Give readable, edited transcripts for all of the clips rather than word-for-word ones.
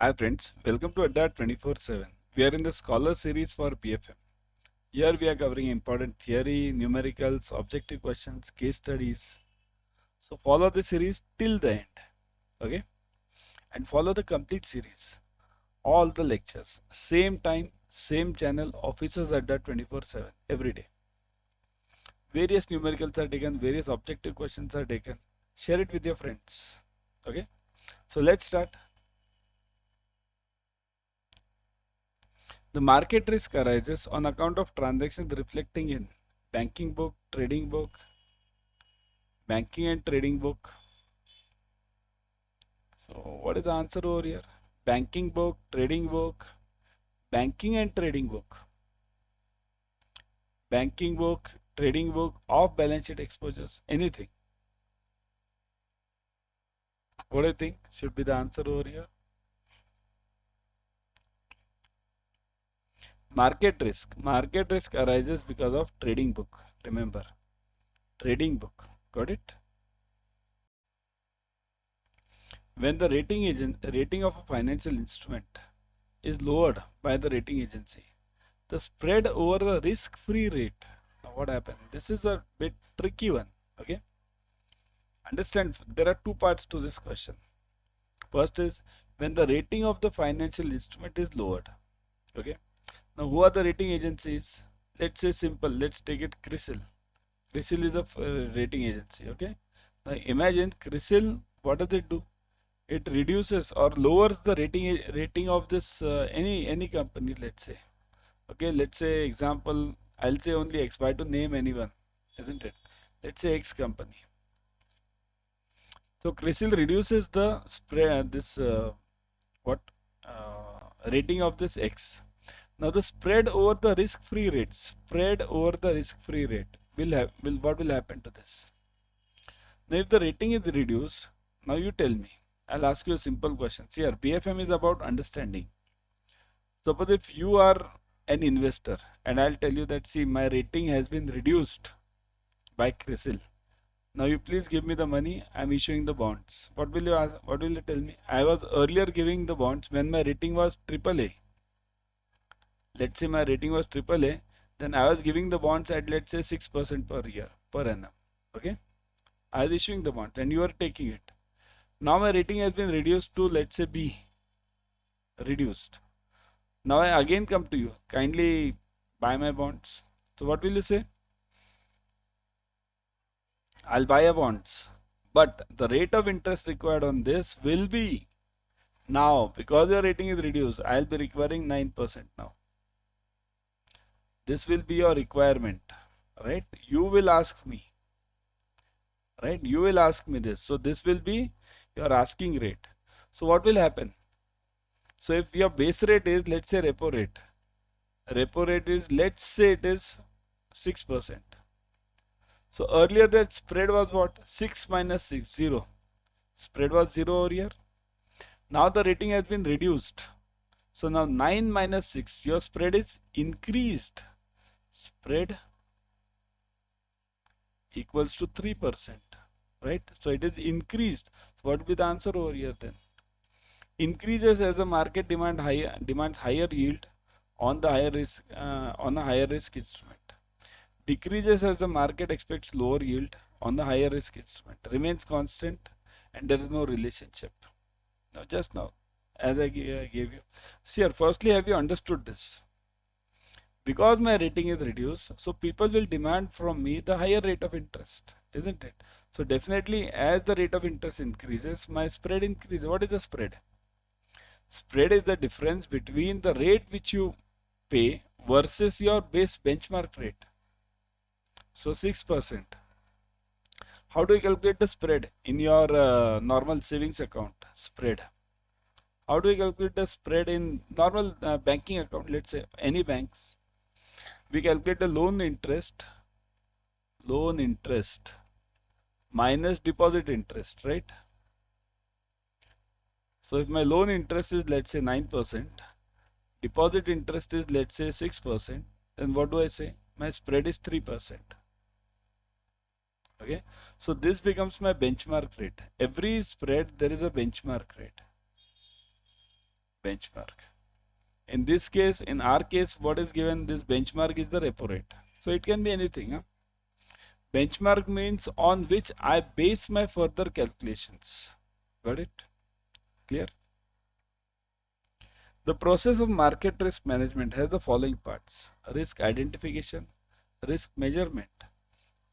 Hi friends, welcome to Adda 24/7. We are in the Scholar series for BFM. Here we are covering important theory, numericals, objective questions, case studies. So follow the series till the end, okay? And follow the complete series. All the lectures, same time, same channel, officers Adda 24/7 every day. Various numericals are taken, various objective questions are taken. Share it with your friends, okay? So let's start. The market risk arises on account of transactions reflecting in banking book, trading book, banking and trading book. So what is the answer over here? Banking book, trading book, banking and trading book. Banking book, trading book, off balance sheet exposures, anything. What do you think should be the answer over here? Market risk. Market risk arises because of trading book. Remember, trading book. Got it? When the rating of a financial instrument is lowered by the rating agency, the spread over the risk-free rate. Now what happened? This is a bit tricky one. Okay. Understand, there are two parts to this question. First is when the rating of the financial instrument is lowered. Okay. Now who are the rating agencies? Let's say simple. Let's take it CRISIL. CRISIL is a rating agency. Okay. Now imagine CRISIL. What does it do? It reduces or lowers the rating of this any company. Let's say. Okay, let's say example, I'll say only X, why to name anyone, isn't it? Let's say X company. So CRISIL reduces the spread, this what rating of this X. Now the spread over the risk-free rate, what will happen to this? Now if the rating is reduced, now you tell me. I'll ask you a simple question. See here, BFM is about understanding. Suppose if you are an investor and I'll tell you that, see, my rating has been reduced by CRISIL. Now you please give me the money. I'm issuing the bonds. What will you ask? What will you tell me? I was earlier giving the bonds when my rating was AAA. Let's say my rating was AAA, then I was giving the bonds at, let's say, 6% per year, per annum. Okay, I was issuing the bonds and you are taking it. Now my rating has been reduced to, let's say, B. Reduced. Now I again come to you, kindly buy my bonds. So what will you say? I'll buy a bonds, but the rate of interest required on this will be, now because your rating is reduced, I'll be requiring 9% now. This will be your requirement, right? You will ask me, right? You will ask me this. So this will be your asking rate. So what will happen? So if your base rate is, let's say, repo rate is, let's say it is 6%. So earlier that spread was what? 6 minus 6, 0. Spread was 0 over here. Now the rating has been reduced. So now 9 minus 6, your spread is increased. Spread equals to 3%, right? So it is increased. So what will be the answer over here then? Increases as the market demands higher yield on the higher risk on a higher risk instrument. Decreases as the market expects lower yield on the higher risk instrument. Remains constant and there is no relationship. Now just now, as I gave you. See here, firstly, have you understood this? Because my rating is reduced, so people will demand from me the higher rate of interest, isn't it? So definitely as the rate of interest increases, my spread increases. What is the spread? Spread is the difference between the rate which you pay versus your base benchmark rate. So 6%. How do you calculate the spread in your normal savings account? Spread. How do you calculate the spread in normal banking account? Let's say any banks. We calculate the loan interest minus deposit interest, right? So if my loan interest is, let's say, 9%, deposit interest is, let's say, 6%, then what do I say? My spread is 3%. Okay, so this becomes my benchmark rate. Every spread there is a benchmark rate. benchmark. In this case, in our case, what is given, this benchmark is the repo rate. So it can be anything. Huh? Benchmark means on which I base my further calculations. Got it? Clear? The process of market risk management has the following parts: risk identification, risk measurement,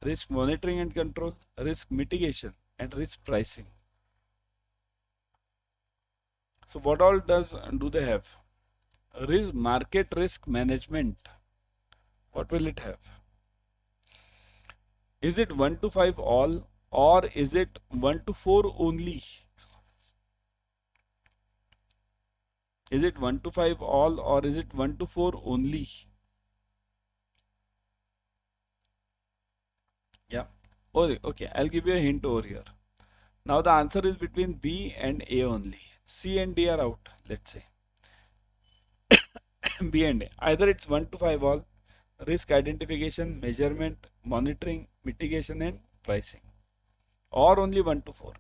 risk monitoring and control, risk mitigation, and risk pricing. So what all do they have? Market risk management. What will it have? Is it 1 to 5 all, or is it 1 to 4 only? Is it 1 to 5 all, or is it 1 to 4 only? Yeah. Okay. I'll give you a hint over here. Now the answer is between B and A only. C and D are out, let's say. B and A. Either it's 1 to 5 all, risk identification, measurement, monitoring, mitigation, and pricing, or only 1 to 4.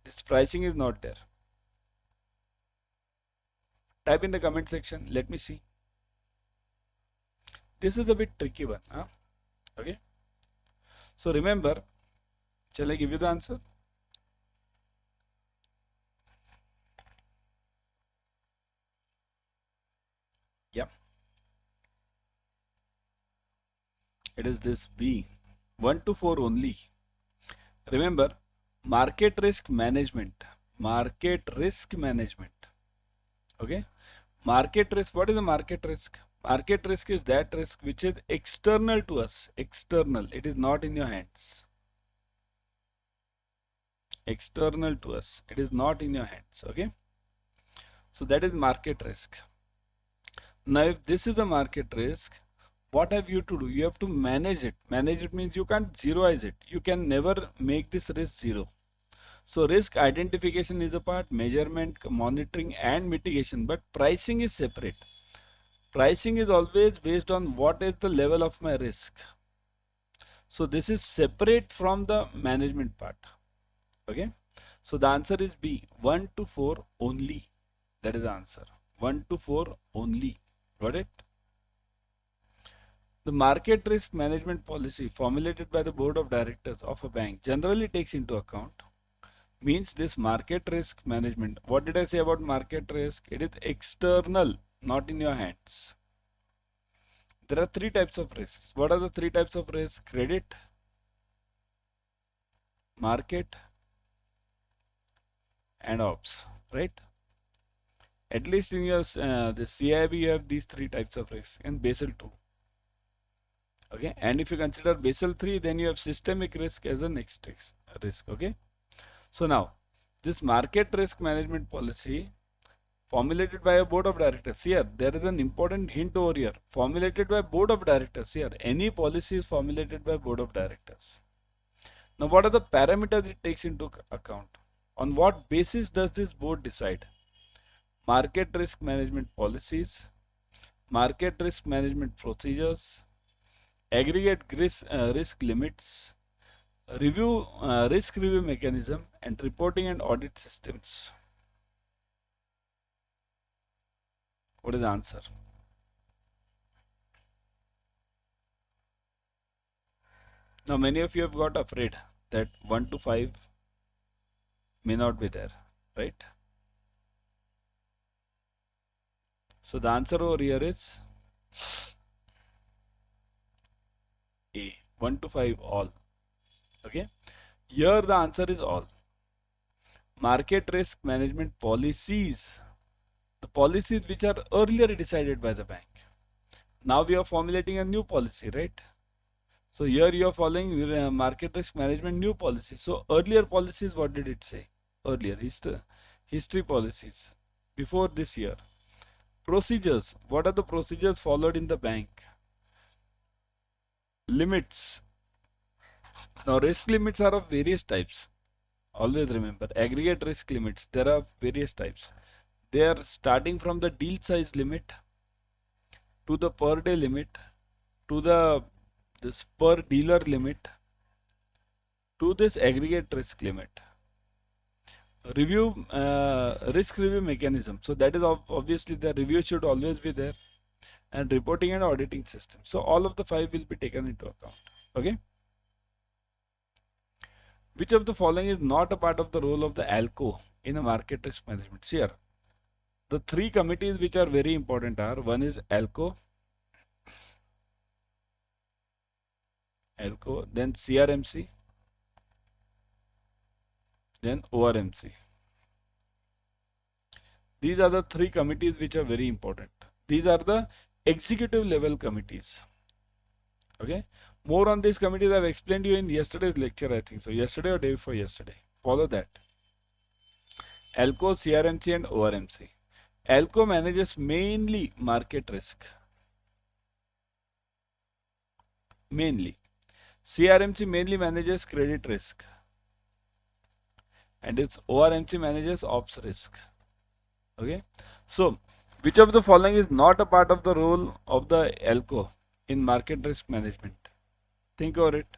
This pricing is not there. Type in the comment section. Let me see. This is a bit tricky one. Huh? Okay. So remember, shall I give you the answer? Yeah. It is this B. 1 to 4 only. Remember, market risk management. Market risk management. Okay. Market risk. What is a market risk? Market risk is that risk which is external to us. External. It is not in your hands. External to us. It is not in your hands. Okay. So that is market risk. Now if this is a market risk, what have you to do? You have to manage it. Manage it means you can't zeroize it. You can never make this risk zero. So risk identification is a part, measurement, monitoring, and mitigation, but pricing is separate. Pricing is always based on what is the level of my risk. So this is separate from the management part. Okay. So the answer is B, 1 to 4 only. That is the answer. 1 to 4 only. Got it? The market risk management policy formulated by the board of directors of a bank generally takes into account, means this market risk management. What did I say about market risk? It is external, not in your hands. There are 3 types of risks. What are the 3 types of risk? Credit, market, and ops, right? At least in your the CAIIB you have these 3 types of risks and Basel 2. Okay, and if you consider Basel 3, then you have systemic risk as the next risk. Okay. So now, this market risk management policy formulated by a board of directors. Here, there is an important hint over here. Formulated by board of directors. Here, any policy is formulated by board of directors. Now, what are the parameters it takes into account? On what basis does this board decide? Market risk management policies, market risk management procedures, aggregate risk limits, risk review mechanism, and reporting and audit systems. What is the answer? Now many of you have got afraid that 1 to 5 may not be there, right? So the answer over here is A, 1 to 5 all. Okay, here the answer is all. Market risk management policies, the policies which are earlier decided by the bank. Now we are formulating a new policy, right? So here you are following market risk management new policy. So earlier policies, what did it say? Earlier history policies before this year. Procedures, what are the procedures followed in the bank? Limits. Now risk limits are of various types. Always remember, aggregate risk limits, there are various types. They are starting from the deal size limit to the per day limit to this per dealer limit to this aggregate risk limit. Review, risk review mechanism. So that is obviously the review should always be there, and reporting and auditing system. So all of the five will be taken into account. Okay. Which of the following is not a part of the role of the ALCO in a market risk management? See here, the three committees which are very important are, one is ALCO, then CRMC, then ORMC. These are the three committees which are very important. These are the executive level committees. Okay. More on these committees I've explained you in yesterday's lecture, I think so. Yesterday or day before yesterday. Follow that. ALCO, CRMC and ORMC. ALCO manages mainly market risk. Mainly. CRMC mainly manages credit risk. And its ORMC manages ops risk. Okay. So, which of the following is not a part of the role of the ALCO in market risk management? Think over it.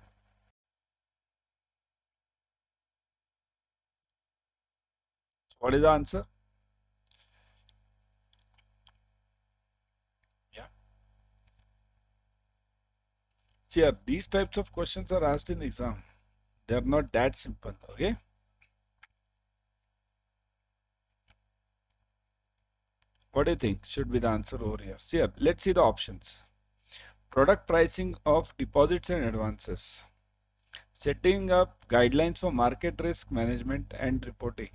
What is the answer? Yeah. See, these types of questions are asked in exam. They are not that simple. Okay. What do you think should be the answer over here? See, let's see the options. Product pricing of deposits and advances. Setting up guidelines for market risk management and reporting.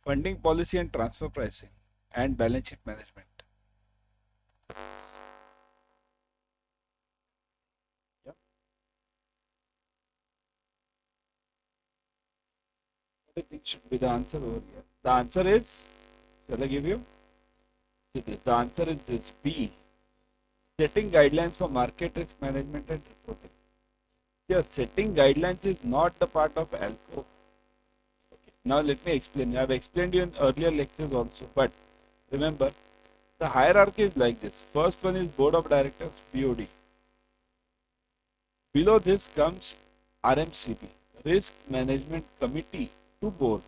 Funding policy and transfer pricing. And balance sheet management. Yeah. What do you think should be the answer over here? The answer is, shall I give you? See this, the answer is this, B. Setting guidelines for market risk management and reporting. Here, setting guidelines is not the part of ALCO. Okay. Now let me explain. I have explained you in earlier lectures also, but remember, the hierarchy is like this. First one is Board of Directors, BOD. Below this comes RMCB, Risk Management Committee to Board.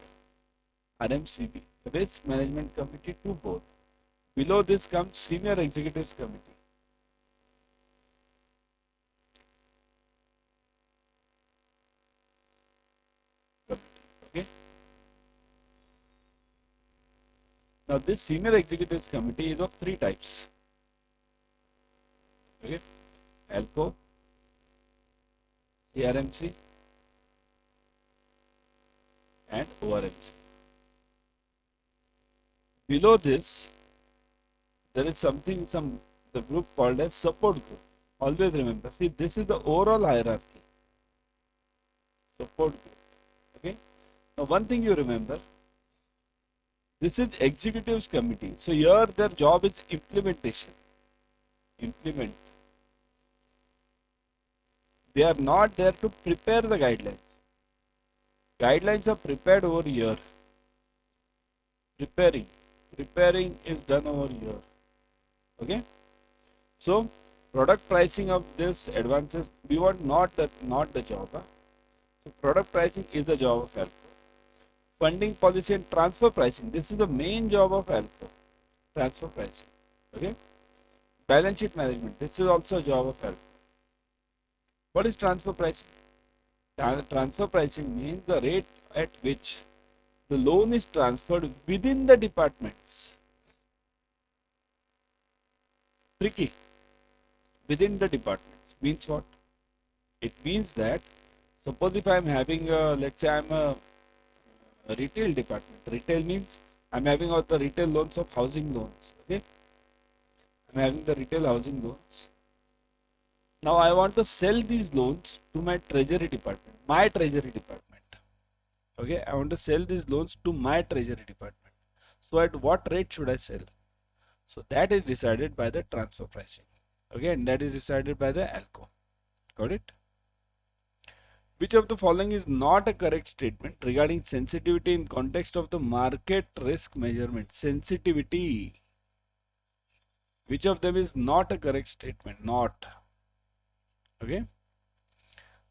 RMCB, Risk Management Committee to Board. Below this comes Senior Executives Committee. Okay. Now this Senior Executives Committee is of three types. Okay. ALCO, CRMC and ORMC. Below this, there is the group called as support group. Always remember, see, this is the overall hierarchy. Support group. Okay. Now one thing you remember, this is executives committee. So here their job is implementation. Implement. They are not there to prepare the guidelines. Guidelines are prepared over here. Preparing is done over here. Okay. So product pricing of this advances, we want not the job. Huh? So product pricing is the job of ALCO. Funding policy and transfer pricing, this is the main job of ALCO. Transfer pricing. Okay. Balance sheet management, this is also a job of ALCO. What is transfer pricing? Transfer pricing means the rate at which the loan is transferred within the departments. Tricky. Within the departments means what? It means that suppose if I am having let's say I am a retail department. Retail means I am having out the retail loans of housing loans. Okay. I am having the retail housing loans. Now I want to sell these loans to my treasury department. My treasury department. Okay. I want to sell these loans to my treasury department. So at what rate should I sell? So that is decided by the transfer pricing. Okay. And that is decided by the ALCO. Got it? Which of the following is not a correct statement regarding sensitivity in context of the market risk measurement? Sensitivity. Which of them is not a correct statement? Not. Okay.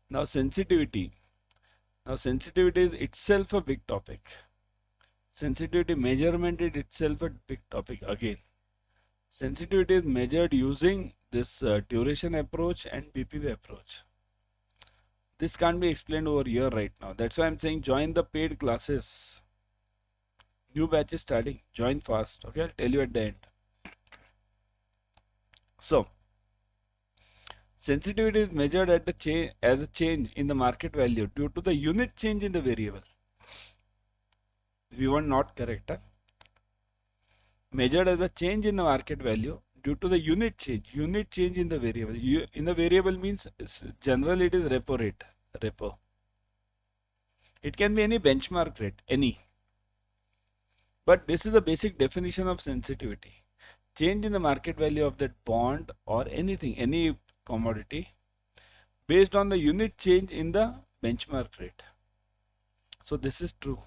Now sensitivity. Now sensitivity is itself a big topic. Sensitivity measurement is itself a big topic again. Sensitivity is measured using this duration approach and BPV approach. This can't be explained over here right now. That's why I'm saying join the paid classes. New batch is starting. Join fast. Okay, I'll tell you at the end. So, sensitivity is measured at the as a change in the market value due to the unit change in the variable. We want not correct. Huh? Measured as a change in the market value due to the unit change in the variable. In the variable means generally it is repo rate, repo. It can be any benchmark rate, any. But this is a basic definition of sensitivity. Change in the market value of that bond or anything, any commodity based on the unit change in the benchmark rate. So this is true,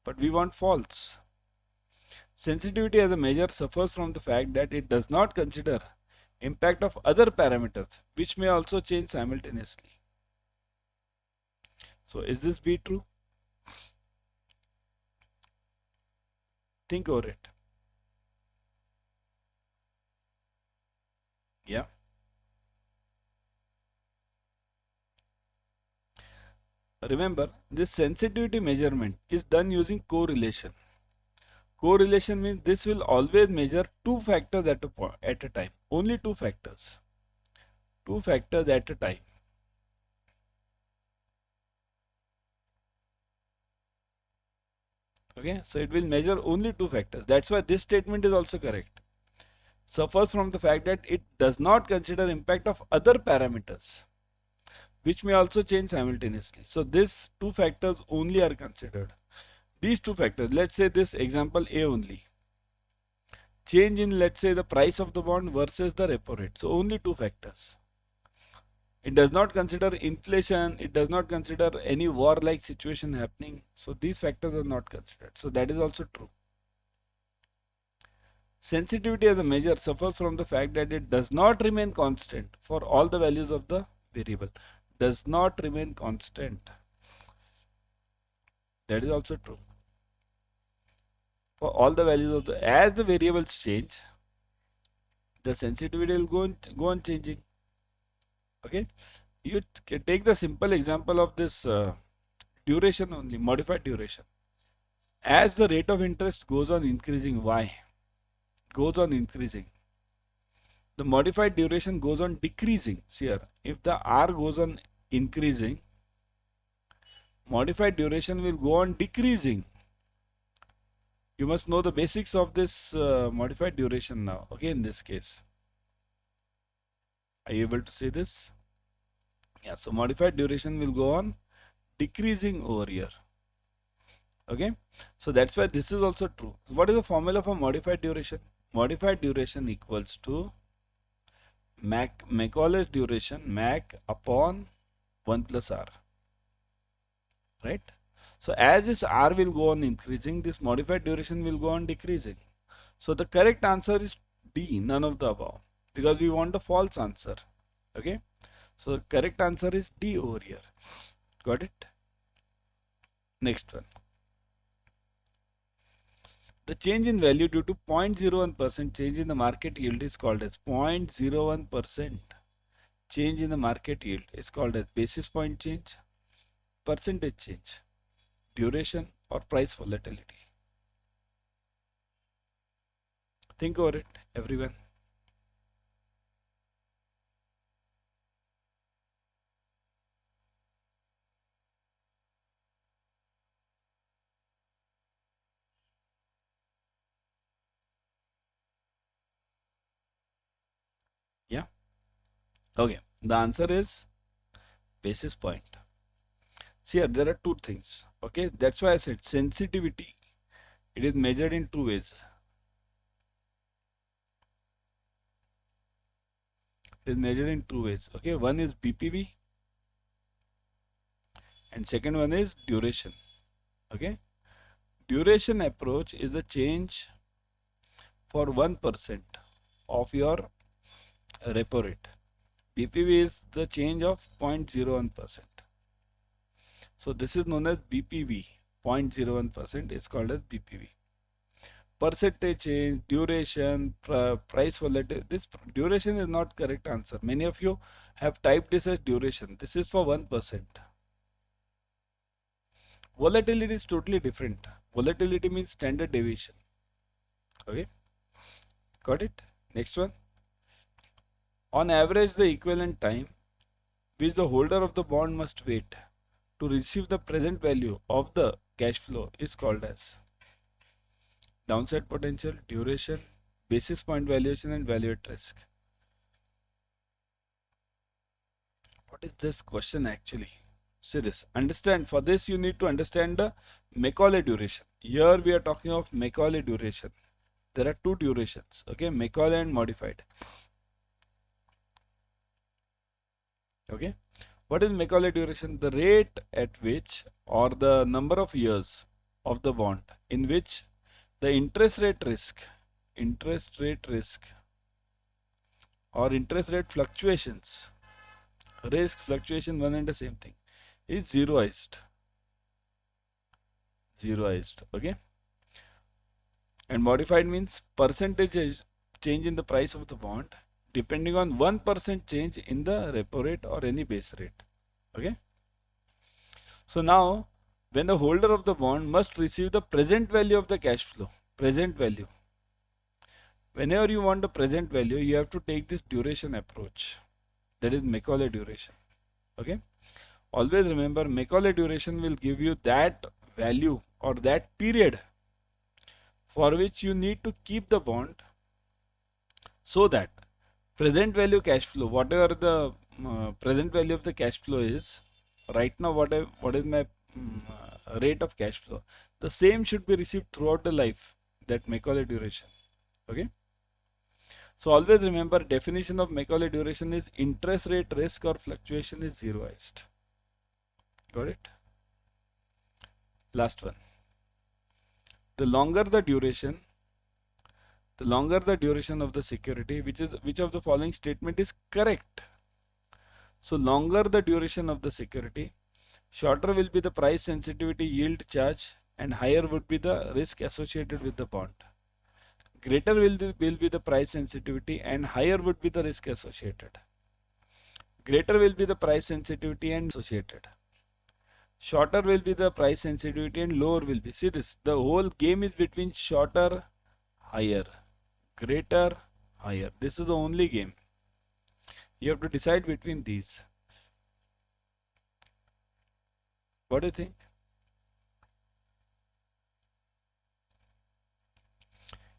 but we want false. Sensitivity as a measure suffers from the fact that it does not consider impact of other parameters which may also change simultaneously. So is this be true? Think over it. Yeah. Remember, this sensitivity measurement is done using correlation. Correlation means this will always measure two factors at a time. Only two factors. Two factors at a time. Okay, so it will measure only two factors. That's why this statement is also correct. Suffers from the fact that it does not consider impact of other parameters which may also change simultaneously. So these two factors only are considered. These two factors, let's say this example A only. Change in, let's say, the price of the bond versus the repo rate. So only two factors. It does not consider inflation. It does not consider any war-like situation happening. So these factors are not considered. So that is also true. Sensitivity as a measure suffers from the fact that it does not remain constant for all the values of the variable. Does not remain constant. That is also true. For all the values of as the variables change, the sensitivity will go on changing. Okay, you can take the simple example of this duration only, modified duration. As the rate of interest goes on increasing, y goes on increasing, the modified duration goes on decreasing. See here, if the r goes on increasing, modified duration will go on decreasing. You must know the basics of this modified duration now. Okay, in this case, are you able to see this? Yeah, so modified duration will go on decreasing over here. Okay, so that's why this is also true. So what is the formula for modified duration? Modified duration equals to Macaulay's duration, Mac upon 1 plus r. Right? So as this r will go on increasing, this modified duration will go on decreasing. So the correct answer is D, none of the above, because we want the false answer. Okay, so the correct answer is D over here. Got it? Next one. The change in value due to 0.01% change in the market yield is called as 0.01% change in the market yield is called as basis point change, percentage change, duration, or price volatility. Think over it, everyone. Yeah. Okay. The answer is basis point. See here, there are two things. Okay. That's why I said sensitivity. It is measured in two ways. It is measured in two ways. Okay. One is BPV and second one is duration. Okay. Duration approach is the change for 1% of your repo rate. BPV is the change of 0.01%. So this is known as BPV. 0.01% is called as BPV. Percentage change, duration, price volatility. This duration is not correct answer. Many of you have typed this as duration. This is for 1%. Volatility is totally different. Volatility means standard deviation. Okay, got it? Next one. On average, the equivalent time which the holder of the bond must wait to receive the present value of the cash flow is called as downside potential, duration, basis point valuation, and value at risk. What is this question actually? See this. Understand, for this you need to understand the Macaulay duration. Here we are talking of Macaulay duration. There are two durations, okay, Macaulay and modified. Okay, what is Macaulay duration? The rate at which, or the number of years of the bond in which the interest rate risk or interest rate fluctuations, fluctuation, one and the same thing, is zeroized. Okay, and modified means percentage change in the price of the bond depending on 1% change in the repo rate or any base rate. Okay, so now when the holder of the bond must receive the present value of the cash flow, present value, whenever you want the present value, you have to take this duration approach, that is Macaulay duration. Okay, always remember, Macaulay duration will give you that value or that period for which you need to keep the bond, so that present value cash flow, whatever the present value of the cash flow is right now, what is my rate of cash flow, the same should be received throughout the life, that Macaulay duration. Okay, so always remember, definition of Macaulay duration is interest rate risk or fluctuation is zeroized. Got it? Last one. The longer the duration of the security, which of the following statement is correct? So longer the duration of the security, shorter will be the price sensitivity yield charge, and higher would be the risk associated with the bond. Greater will be the price sensitivity and higher would be the risk associated. Greater will be the price sensitivity and associated. Shorter will be the price sensitivity and lower will be. See this, the whole game is between shorter, higher, greater, higher. This is the only game. You have to decide between these. What do you think?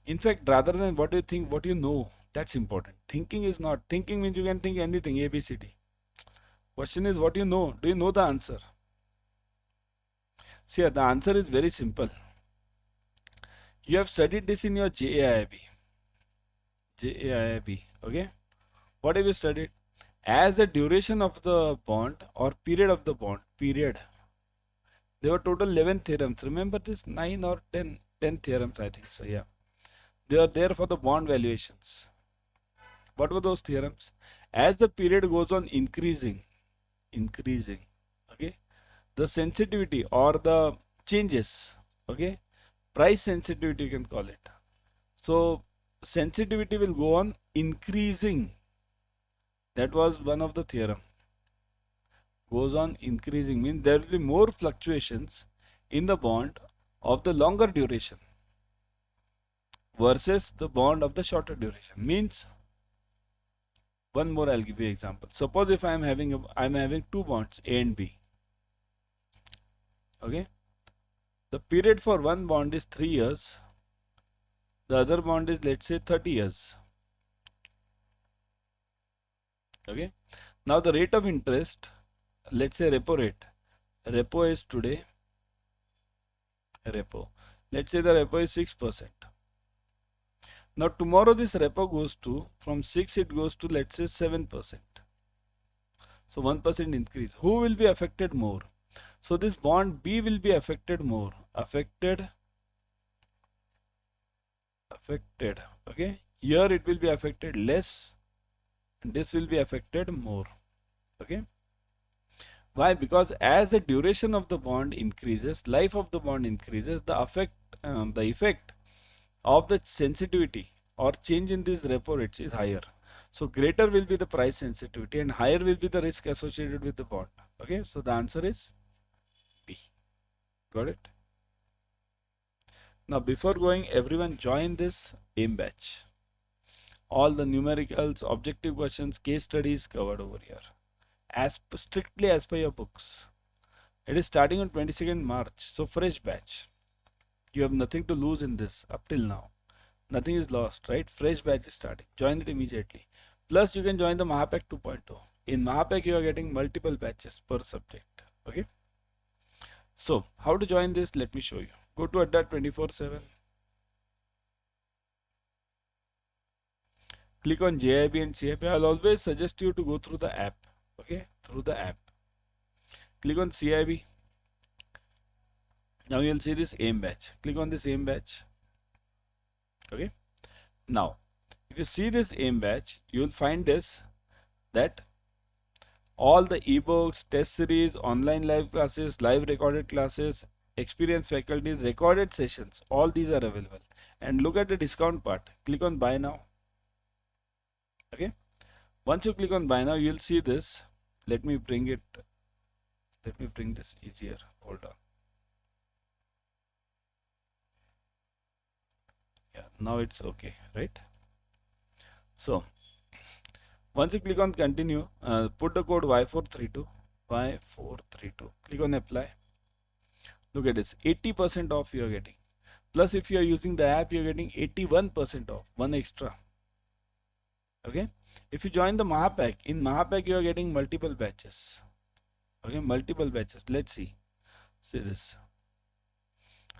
In fact, rather than what do you think, what you know, that's important. Thinking is not. Thinking means you can think anything, A, B, C, D. Question is what you know. Do you know the answer? See, the answer is very simple. You have studied this in your CAIIB. Okay. What have you studied? As the duration of the bond or period of the bond, there were total 11 theorems. Remember this? 9 or 10 theorems, I think so. Yeah. They are there for the bond valuations. What were those theorems? As the period goes on increasing, okay, the sensitivity or the changes, okay, price sensitivity you can call it. So sensitivity will go on increasing. That was one of the theorem. Goes on increasing means there will be more fluctuations in the bond of the longer duration versus the bond of the shorter duration. Means, one more I'll give you an example. Suppose if I'm having two bonds, A and B. Okay, the period for one bond is 3 years, the other bond is, let's say, 30 years. Okay, now the rate of interest, let's say repo rate, repo is today, let's say the repo is 6%. Now tomorrow this repo goes to, from 6 it goes to, let's say, 7%. So 1% increase. Who will be affected more? So this bond B will be affected more. Affected. Okay. Here it will be affected less. And this will be affected more. Okay. Why? Because as the duration of the bond increases, life of the bond increases, the effect of the sensitivity or change in these repo rates is higher. So greater will be the price sensitivity and higher will be the risk associated with the bond. Okay, so the answer is B. Got it? Now before going, everyone join this AIM batch. All the numericals, objective questions, case studies covered over here. Strictly as per your books. It is starting on 22nd March. So fresh batch. You have nothing to lose in this up till now. Nothing is lost, right? Fresh batch is starting. Join it immediately. Plus you can join the Mahapack 2.0. In Mahapack you are getting multiple batches per subject. Okay. So how to join this? Let me show you. Go to Adda 24/7. Click on JIB and CIB. I'll always suggest you to go through the app. Okay, through the app. Click on CIB. Now you'll see this AIM batch. Click on this AIM batch. Okay. Now, if you see this AIM batch, you will find this that all the ebooks, test series, online live classes, live recorded classes, experienced faculties, recorded sessions, all these are available. And look at the discount part. Click on buy now. Okay. Once you click on buy now, you'll see this. Let me bring this easier. Hold on. Yeah, now it's okay, right? So once you click on continue, put the code Y432, Y432. Click on apply. Look at this, 80% off you are getting. Plus if you are using the app, you are getting 81% off, one extra. Okay. If you join the Mahapack, in Mahapack you are getting multiple batches. Okay, multiple batches. Let's see. See this.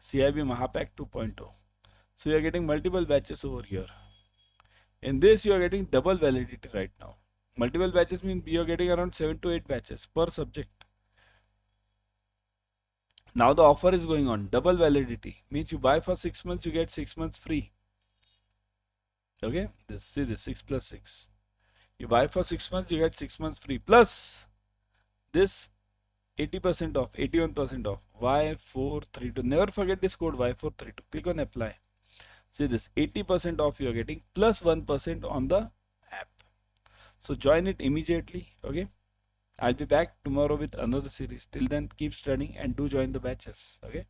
CIB Mahapack 2.0. So you are getting multiple batches over here. In this you are getting double validity right now. Multiple batches means you are getting around 7 to 8 batches per subject. Now the offer is going on. Double validity means you buy for 6 months, you get 6 months free. Okay, see this 6 plus 6. You buy for 6 months, you get 6 months free. Plus this 80% off, 81% off. Y432. Never forget this code Y432. Click on apply. See this 80% off you are getting plus 1% on the app. So join it immediately. Okay. I'll be back tomorrow with another series. Till then, keep studying and do join the batches. Okay.